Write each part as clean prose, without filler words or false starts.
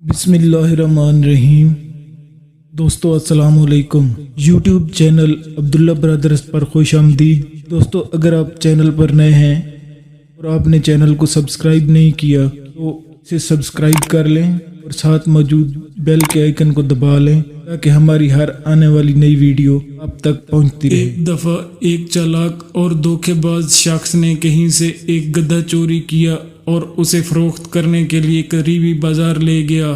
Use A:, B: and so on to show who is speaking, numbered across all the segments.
A: बिस्मिल्लाहिर्रहमानिर्रहीम। दोस्तों अस्सलाम वालेकुम। यूट्यूब चैनल अब्दुल्ला ब्रदर्स पर खुश आमदीद। दोस्तों अगर आप चैनल पर नए हैं और आपने चैनल को सब्सक्राइब नहीं किया तो इसे सब्सक्राइब कर लें और साथ मौजूद बेल के आइकन को दबा लें ताकि हमारी हर आने वाली नई वीडियो आप तक पहुंचती रहे। एक दफ़ा एक चालाक और धोखेबाज शख्स ने कहीं से एक गधा चोरी किया और उसे फरोख्त करने के लिए करीबी बाजार ले गया।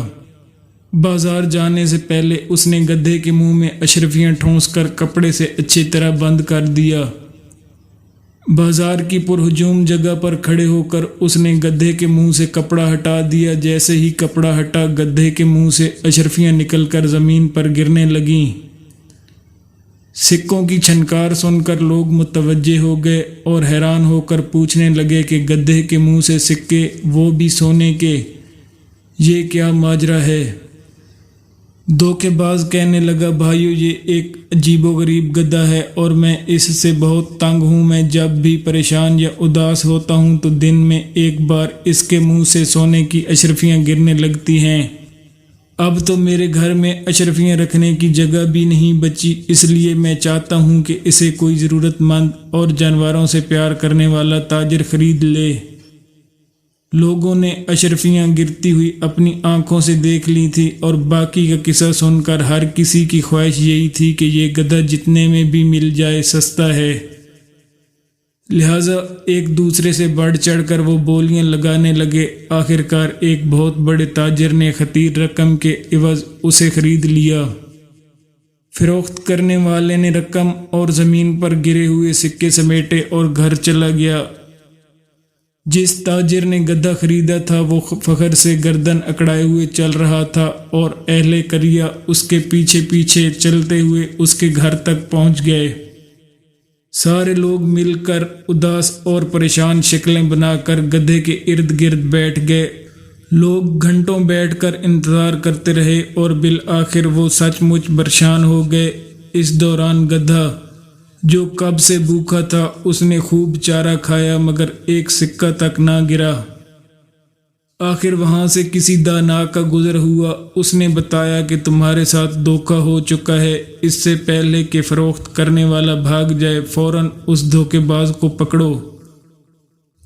A: बाजार जाने से पहले उसने गधे के मुंह में अशरफियां ठोंस कर कपड़े से अच्छी तरह बंद कर दिया। बाजार की पुरहुजूम जगह पर खड़े होकर उसने गधे के मुंह से कपड़ा हटा दिया। जैसे ही कपड़ा हटा गधे के मुंह से अशरफियां निकलकर ज़मीन पर गिरने लगीं। सिक्कों की छनकार सुनकर लोग मुतवज्जे हो गए और हैरान होकर पूछने लगे कि गधे के मुंह से सिक्के, वो भी सोने के, ये क्या माजरा है। धोखेबाज कहने लगा, भाइयों ये एक अजीबोगरीब गधा है और मैं इससे बहुत तंग हूँ। मैं जब भी परेशान या उदास होता हूँ तो दिन में एक बार इसके मुंह से सोने की अशरफियाँ गिरने लगती हैं। अब तो मेरे घर में अशरफियाँ रखने की जगह भी नहीं बची, इसलिए मैं चाहता हूँ कि इसे कोई ज़रूरतमंद और जानवरों से प्यार करने वाला ताजिर खरीद ले। लोगों ने अशरफियाँ गिरती हुई अपनी आंखों से देख ली थी और बाकी का किस्सा सुनकर हर किसी की ख्वाहिश यही थी कि ये गधा जितने में भी मिल जाए सस्ता है। लिहाजा एक दूसरे से बढ़ चढ़ कर वो बोलियां लगाने लगे। आखिरकार एक बहुत बड़े ताजिर ने खतीर रकम के इवज उसे खरीद लिया। फरोख्त करने वाले ने रकम और ज़मीन पर गिरे हुए सिक्के समेटे और घर चला गया। जिस ताजिर ने गधा खरीदा था वो फखर से गर्दन अकड़ाए हुए चल रहा था और अहले करिया उसके पीछे पीछे चलते हुए उसके घर तक पहुंच गए। सारे लोग मिलकर उदास और परेशान शक्लें बनाकर गधे के इर्द गिर्द बैठ गए। लोग घंटों बैठकर इंतज़ार करते रहे और बिल आखिर वो सचमुच परेशान हो गए। इस दौरान गधा जो कब से भूखा था उसने खूब चारा खाया मगर एक सिक्का तक ना गिरा। आखिर वहां से किसी दाना का गुजर हुआ। उसने बताया कि तुम्हारे साथ धोखा हो चुका है। इससे पहले कि फरोख्त करने वाला भाग जाए फौरन उस धोखेबाज को पकड़ो।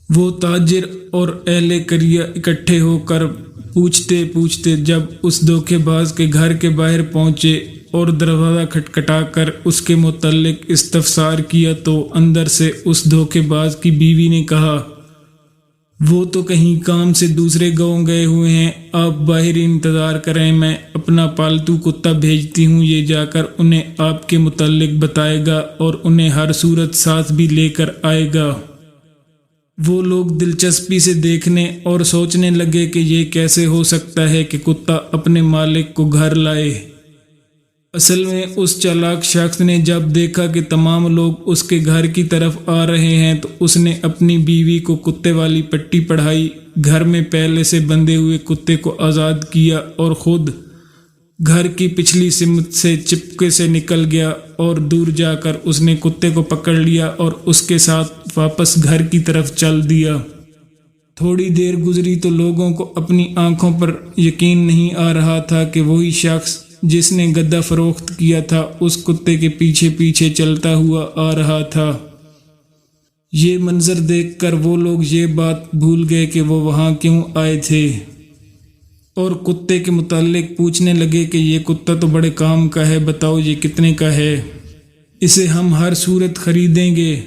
A: वो ताजिर और अहले करिया इकट्ठे होकर पूछते पूछते जब उस धोखेबाज के घर के बाहर पहुंचे और दरवाज़ा खटखटाकर उसके मुतल्लिक इस्तफसार किया तो अंदर से उस धोखेबाज की बीवी ने कहा, वो तो कहीं काम से दूसरे गांव गए हुए हैं, आप बाहर ही इंतज़ार करें, मैं अपना पालतू कुत्ता भेजती हूँ, ये जाकर उन्हें आपके मुतल्लिक बताएगा और उन्हें हर सूरत साथ भी लेकर आएगा। वो लोग दिलचस्पी से देखने और सोचने लगे कि ये कैसे हो सकता है कि कुत्ता अपने मालिक को घर लाए। असल में उस चालाक शख्स ने जब देखा कि तमाम लोग उसके घर की तरफ आ रहे हैं तो उसने अपनी बीवी को कुत्ते वाली पट्टी पढ़ाई, घर में पहले से बंधे हुए कुत्ते को आज़ाद किया और ख़ुद घर की पिछली सिमत से चिपके से निकल गया और दूर जाकर उसने कुत्ते को पकड़ लिया और उसके साथ वापस घर की तरफ चल दिया। थोड़ी देर गुजरी तो लोगों को अपनी आंखों पर यकीन नहीं आ रहा था कि वही शख्स जिसने गधा फरोख्त किया था उस कुत्ते के पीछे पीछे चलता हुआ आ रहा था। ये मंजर देखकर वो लोग ये बात भूल गए कि वो वहाँ क्यों आए थे और कुत्ते के मुताल्लिक पूछने लगे कि ये कुत्ता तो बड़े काम का है, बताओ ये कितने का है, इसे हम हर सूरत खरीदेंगे।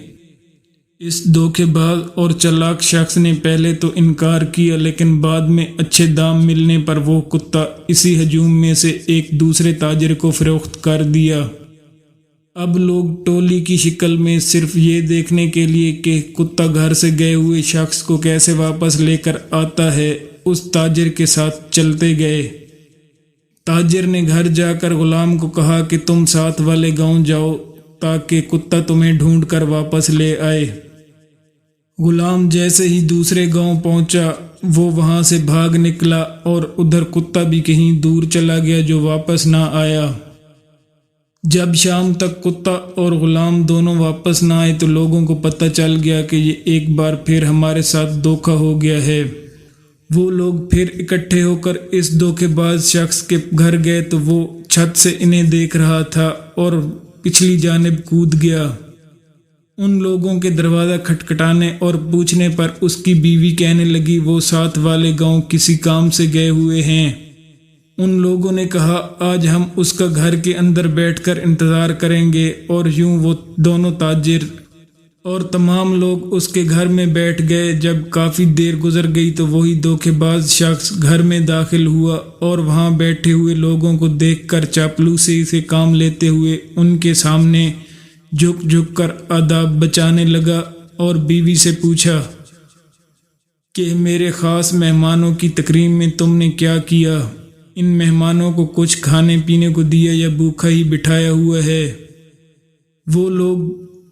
A: इस धोखेबाज और चालाक शख्स ने पहले तो इनकार किया लेकिन बाद में अच्छे दाम मिलने पर वो कुत्ता इसी हजूम में से एक दूसरे ताजिर को फरोख्त कर दिया। अब लोग टोली की शक्ल में सिर्फ ये देखने के लिए कि कुत्ता घर से गए हुए शख्स को कैसे वापस लेकर आता है उस ताजिर के साथ चलते गए। ताजिर ने घर जाकर गुलाम को कहा कि तुम साथ वाले गांव जाओ ताकि कुत्ता तुम्हें ढूंढ कर वापस ले आए। गुलाम जैसे ही दूसरे गांव पहुंचा वो वहां से भाग निकला और उधर कुत्ता भी कहीं दूर चला गया जो वापस ना आया। जब शाम तक कुत्ता और गुलाम दोनों वापस ना आए तो लोगों को पता चल गया कि ये एक बार फिर हमारे साथ धोखा हो गया है। وہ لوگ پھر اکٹھے ہو کر اس دھوکے باز شخص کے گھر گئے تو وہ چھت سے انہیں دیکھ رہا تھا اور پچھلی جانب کود گیا۔ ان لوگوں کے دروازہ کھٹکھٹانے اور پوچھنے پر اس کی بیوی کہنے لگی وہ ساتھ والے گاؤں کسی کام سے گئے ہوئے ہیں۔ ان لوگوں نے کہا آج ہم اس کا گھر کے اندر بیٹھ کر انتظار کریں گے، اور یوں وہ دونوں تاجر اور تمام لوگ اس کے گھر میں بیٹھ گئے۔ جب کافی دیر گزر گئی تو وہی دھوکے باز شخص گھر میں داخل ہوا اور وہاں بیٹھے ہوئے لوگوں کو دیکھ کر چاپلوسی سے کام لیتے ہوئے ان کے سامنے جھک جھک کر آداب بچانے لگا، اور بیوی سے پوچھا کہ میرے خاص مہمانوں کی تکریم میں تم نے کیا کیا؟ ان مہمانوں کو کچھ کھانے پینے کو دیا یا بھوکا ہی بٹھایا ہوا ہے؟ وہ لوگ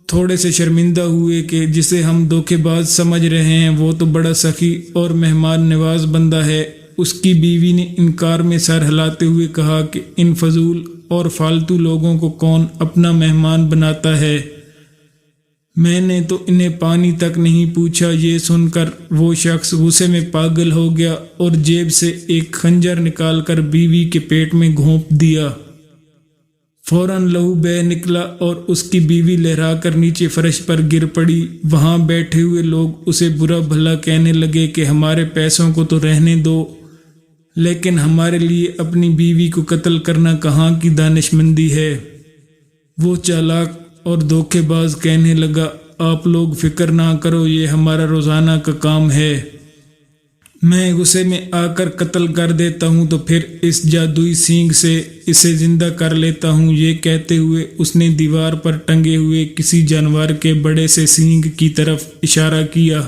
A: تھوڑے سے شرمندہ ہوئے کہ جسے ہم دھوکے باز سمجھ رہے ہیں وہ تو بڑا سخی اور مہمان نواز بندہ ہے۔ اس کی بیوی نے انکار میں سر ہلاتے ہوئے کہا کہ ان فضول اور فالتو لوگوں کو کون اپنا مہمان بناتا ہے؟ میں نے تو انہیں پانی تک نہیں پوچھا۔ یہ سن کر وہ شخص غصے میں پاگل ہو گیا اور جیب سے ایک خنجر نکال کر بیوی کے پیٹ میں گھونپ دیا۔ فوراً لہو بہہ نکلا اور اس کی بیوی لہرا کر نیچے فرش پر گر پڑی۔ وہاں بیٹھے ہوئے لوگ اسے برا بھلا کہنے لگے کہ ہمارے پیسوں کو تو رہنے دو، لیکن ہمارے لیے اپنی بیوی کو قتل کرنا کہاں کی دانش مندی ہے؟ وہ چالاک اور دھوکے باز کہنے لگا آپ لوگ فکر نہ کرو، یہ ہمارا روزانہ کا کام ہے۔ میں غصے میں آ کر قتل کر دیتا ہوں تو پھر اس جادوئی سینگ سے اسے زندہ کر لیتا ہوں۔ یہ کہتے ہوئے اس نے دیوار پر ٹنگے ہوئے کسی جانور کے بڑے سے سینگ کی طرف اشارہ کیا۔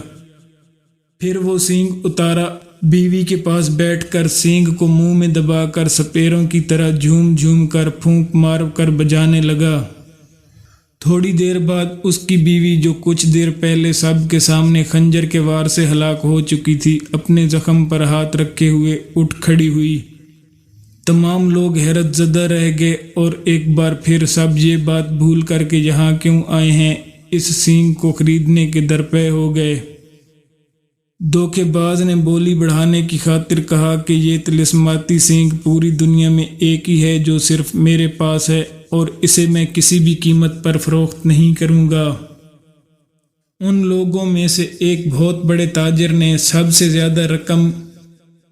A: پھر وہ سینگ اتارا، بیوی کے پاس بیٹھ کر سینگ کو منہ میں دبا کر سپیروں کی طرح جھوم جھوم کر پھونک مار کر بجانے لگا۔ تھوڑی دیر بعد اس کی بیوی جو کچھ دیر پہلے سب کے سامنے خنجر کے وار سے ہلاک ہو چکی تھی، اپنے زخم پر ہاتھ رکھے ہوئے اٹھ کھڑی ہوئی۔ تمام لوگ حیرت زدہ رہ گئے اور ایک بار پھر سب یہ بات بھول کر کے یہاں کیوں آئے ہیں اس سینگ کو خریدنے کے درپے ہو گئے۔ دھوکے باز نے بولی بڑھانے کی خاطر کہا کہ یہ طلسماتی سینگ پوری دنیا میں ایک ہی ہے جو صرف میرے پاس ہے، اور اسے میں کسی بھی قیمت پر فروخت نہیں کروں گا۔ ان لوگوں میں سے ایک بہت بڑے تاجر نے سب سے زیادہ رقم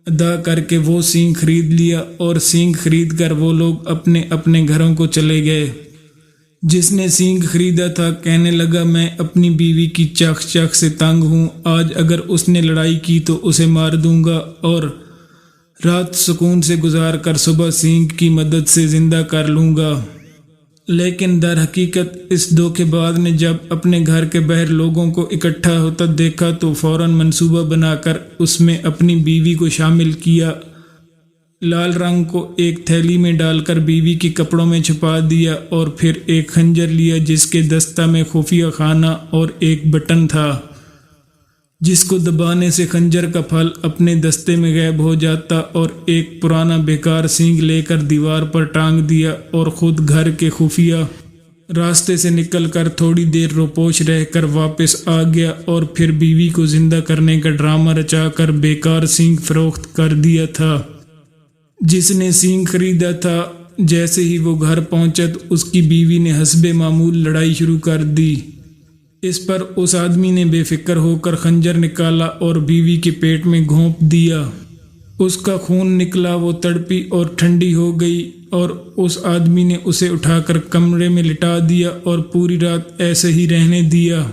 A: ادا کر کے وہ سینگ خرید لیا، اور سینگ خرید کر وہ لوگ اپنے اپنے گھروں کو چلے گئے۔ جس نے سینگ خریدا تھا کہنے لگا میں اپنی بیوی کی چاک چاک سے تنگ ہوں، آج اگر اس نے لڑائی کی تو اسے مار دوں گا اور رات سکون سے گزار کر صبح سینگ کی مدد سے زندہ کر لوں گا۔ لیکن در حقیقت اس دھوکے باز نے جب اپنے گھر کے باہر لوگوں کو اکٹھا ہوتا دیکھا تو فوراً منصوبہ بنا کر اس میں اپنی بیوی کو شامل کیا، لال رنگ کو ایک تھیلی میں ڈال کر بیوی کے کپڑوں میں چھپا دیا، اور پھر ایک خنجر لیا جس کے دستہ میں خفیہ خانہ اور ایک بٹن تھا جس کو دبانے سے خنجر کا پھل اپنے دستے میں غائب ہو جاتا، اور ایک پرانا بیکار سینگ لے کر دیوار پر ٹانگ دیا، اور خود گھر کے خفیہ راستے سے نکل کر تھوڑی دیر روپوش رہ کر واپس آ گیا، اور پھر بیوی کو زندہ کرنے کا ڈرامہ رچا کر بیکار سینگ فروخت کر دیا تھا۔ جس نے سینگ خریدا تھا جیسے ہی وہ گھر پہنچا تو اس کی بیوی نے حسب معمول لڑائی شروع کر دی۔ اس پر اس آدمی نے بے فکر ہو کر خنجر نکالا اور بیوی کے پیٹ میں گھونپ دیا۔ اس کا خون نکلا، وہ تڑپی اور ٹھنڈی ہو گئی، اور اس آدمی نے اسے اٹھا کر کمرے میں لٹا دیا اور پوری رات ایسے ہی رہنے دیا۔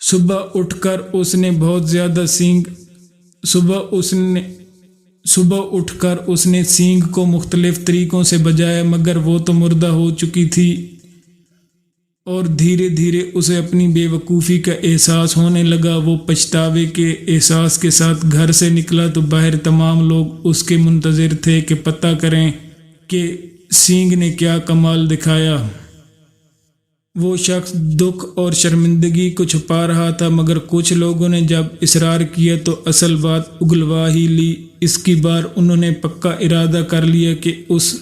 A: صبح اٹھ کر اس نے سینگ کو مختلف طریقوں سے بجایا، مگر وہ تو مردہ ہو چکی تھی، اور دھیرے دھیرے اسے اپنی بے وقوفی کا احساس ہونے لگا۔ وہ پچھتاوے کے احساس کے ساتھ گھر سے نکلا تو باہر تمام لوگ اس کے منتظر تھے کہ پتہ کریں کہ سینگ نے کیا کمال دکھایا۔ وہ شخص دکھ اور شرمندگی کو چھپا رہا تھا، مگر کچھ لوگوں نے جب اصرار کیا تو اصل بات اگلوا ہی لی۔ اس کی بار انہوں نے پکا ارادہ کر لیا کہ اس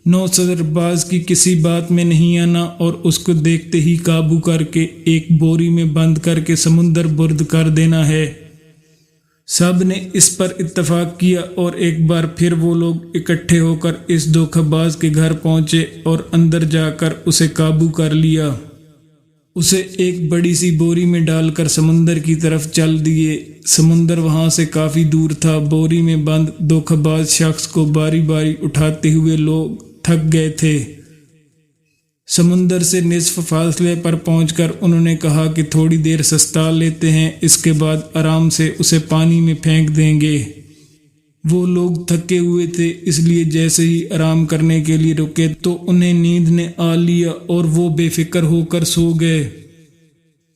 A: نو صدر باز کی کسی بات میں نہیں آنا، اور اس کو دیکھتے ہی قابو کر کے ایک بوری میں بند کر کے سمندر برد کر دینا ہے۔ सब ने इस पर इत्तेफाक किया और एक बार फिर वो लोग इकट्ठे होकर इस धोखाबाज के घर पहुंचे और अंदर जाकर उसे काबू कर लिया। उसे एक बड़ी सी बोरी में डालकर समुंदर की तरफ चल दिए। समुंदर वहां से काफी दूर था। बोरी में बंद धोखाबाज शख्स को बारी बारी उठाते हुए लोग थक गए थे। समुंदर से निस्फ फासले पर पहुंचकर उन्होंने कहा कि थोड़ी देर सस्ता लेते हैं, इसके बाद आराम से उसे पानी में फेंक देंगे। वो लोग थके हुए थे, इसलिए जैसे ही आराम करने के लिए रुके तो उन्हें नींद ने आ लिया और वो बेफिक्र होकर सो गए।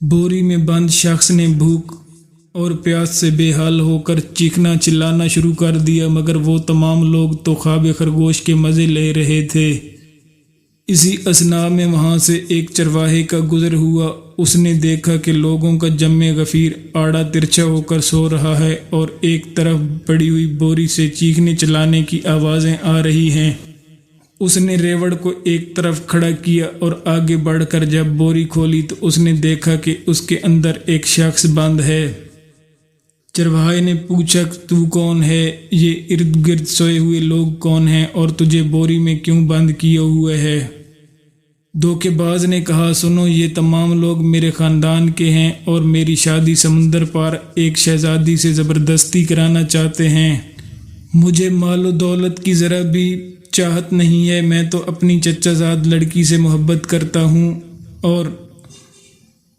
A: बोरी में बंद शख्स ने भूख और प्यास से बेहाल होकर चीखना चिल्लाना शुरू कर दिया, मगर वो तमाम लोग तो ख्वाब खरगोश के मज़े ले रहे थे। इसी असना में वहां से एक चरवाहे का गुजर हुआ। उसने देखा कि लोगों का जम्मे गफीर आड़ा तिरछा होकर सो रहा है और एक तरफ पड़ी हुई बोरी से चीखने चिल्लाने की आवाज़ें आ रही हैं। उसने रेवड़ को एक तरफ खड़ा किया और आगे बढ़कर जब बोरी खोली तो उसने देखा कि उसके अंदर एक शख्स बंद है। चरवाहे ने पूछा, तू कौन है? ये इर्द गिर्द सोए हुए लोग कौन हैं और तुझे बोरी में क्यों बंद किए हुए है? धोखेबाज ने कहा, सुनो, ये तमाम लोग मेरे खानदान के हैं और मेरी शादी समुंदर पार एक शहजादी से ज़बरदस्ती कराना चाहते हैं। मुझे मालो दौलत की ज़रा भी चाहत नहीं है। मैं तो अपनी चच्चाजाद लड़की से मोहब्बत करता हूँ और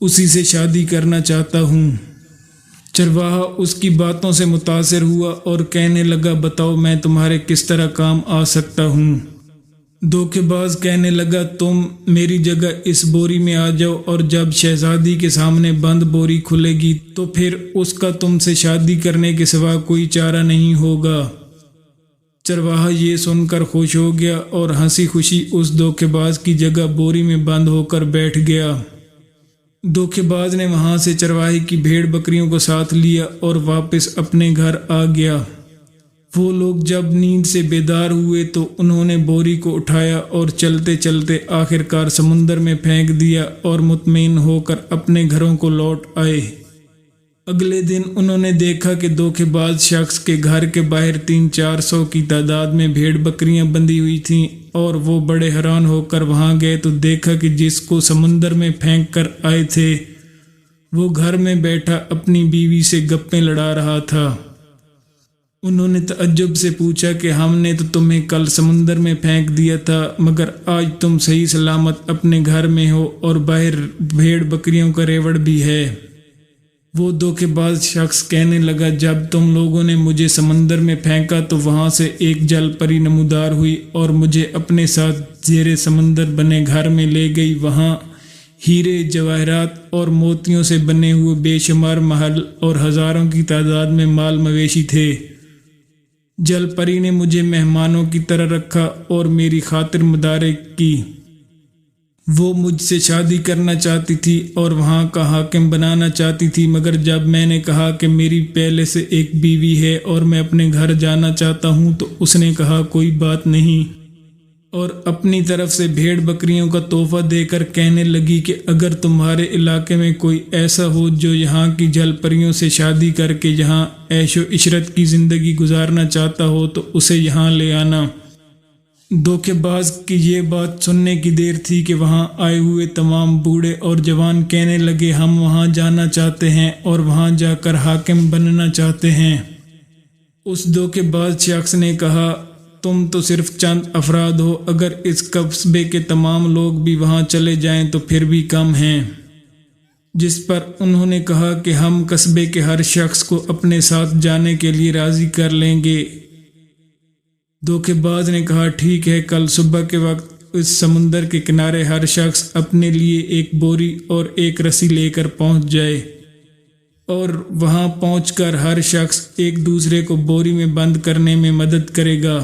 A: उसी से शादी करना चाहता हूँ। चरवाहा उसकी बातों से मुतासिर हुआ और कहने लगा, बताओ मैं तुम्हारे किस तरह काम आ सकता हूँ? धोखेबाज कहने लगा, तुम मेरी जगह इस बोरी में आ जाओ और जब शहजादी के सामने बंद बोरी खुलेगी तो फिर उसका तुमसे शादी करने के सिवा कोई चारा नहीं होगा। चरवाहा ये सुनकर खुश हो गया और हंसी खुशी उस धोखेबाज की जगह बोरी में बंद होकर बैठ गया। धोखेबाज ने वहां से चरवाहे की भेड़ बकरियों को साथ लिया और वापस अपने घर आ गया। वो लोग जब नींद से बेदार हुए तो उन्होंने बोरी को उठाया और चलते चलते आखिरकार समुंदर में फेंक दिया और मुतमईन होकर अपने घरों को लौट आए। अगले दिन उन्होंने देखा कि धोखेबाज शख्स के घर के बाहर 300-400 की तादाद में भेड़ बकरियां बंधी हुई थीं और वो बड़े हैरान होकर वहां गए तो देखा कि जिसको समुंदर में फेंक कर आए थे वो घर में बैठा अपनी बीवी से गप्पे लड़ा रहा था। उन्होंने तअज्जुब से पूछा कि हमने तो तुम्हें कल समुंदर में फेंक दिया था, मगर आज तुम सही सलामत अपने घर में हो और बाहर भेड़ बकरियों का रेवड़ भी है। वो धोखेबाज शख्स कहने लगा, जब तुम लोगों ने मुझे समंदर में फेंका तो वहां से एक जल परी नमूदार हुई और मुझे अपने साथ जेरे समंदर बने घर में ले गई। वहां हीरे जवाहरात और मोतियों से बने हुए बेशुमार महल और हजारों की तादाद में माल मवेशी थे। जल परी ने मुझे मेहमानों की तरह रखा और मेरी खातिर मदारे की। वो मुझसे शादी करना चाहती थी और वहाँ का हाकिम बनाना चाहती थी, मगर जब मैंने कहा कि मेरी पहले से एक बीवी है और मैं अपने घर जाना चाहता हूँ तो उसने कहा कोई बात नहीं, और अपनी तरफ से भेड़ बकरियों का तोहफा देकर कहने लगी कि अगर तुम्हारे इलाके में कोई ऐसा हो जो यहाँ की जल परियों से शादी करके यहाँ ऐशो इशरत की ज़िंदगी गुजारना चाहता हो तो उसे यहाँ ले आना। धोखेबाज की ये बात सुनने की देर थी कि वहाँ आए हुए तमाम बूढ़े और जवान कहने लगे, हम वहाँ जाना चाहते हैं और वहाँ जाकर हाकिम बनना चाहते हैं। उस धोखेबाज शख्स ने कहा, तुम तो सिर्फ चंद अफराद हो, अगर इस कस्बे के तमाम लोग भी वहाँ चले जाएं तो फिर भी कम हैं। जिस पर उन्होंने कहा कि हम कस्बे के हर शख्स को अपने साथ जाने के लिए राज़ी कर लेंगे। धोखेबाज ने कहा, ठीक है, कल सुबह के वक्त इस समुंदर के किनारे हर शख्स अपने लिए एक बोरी और एक रस्सी लेकर पहुंच जाए और वहां पहुंचकर हर शख्स एक दूसरे को बोरी में बंद करने में मदद करेगा।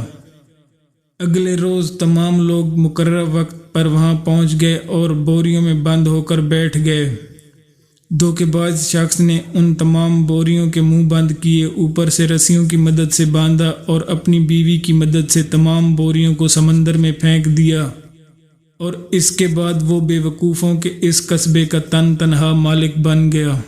A: अगले रोज़ तमाम लोग मुकर्रर वक्त पर वहां पहुंच गए और बोरियों में बंद होकर बैठ गए। धोखेबाज शख्स ने उन तमाम बोरियों के मुंह बंद किए, ऊपर से रस्सियों की मदद से बांधा और अपनी बीवी की मदद से तमाम बोरियों को समंदर में फेंक दिया। और इसके बाद वो बेवकूफ़ों के इस कस्बे का तनहा मालिक बन गया।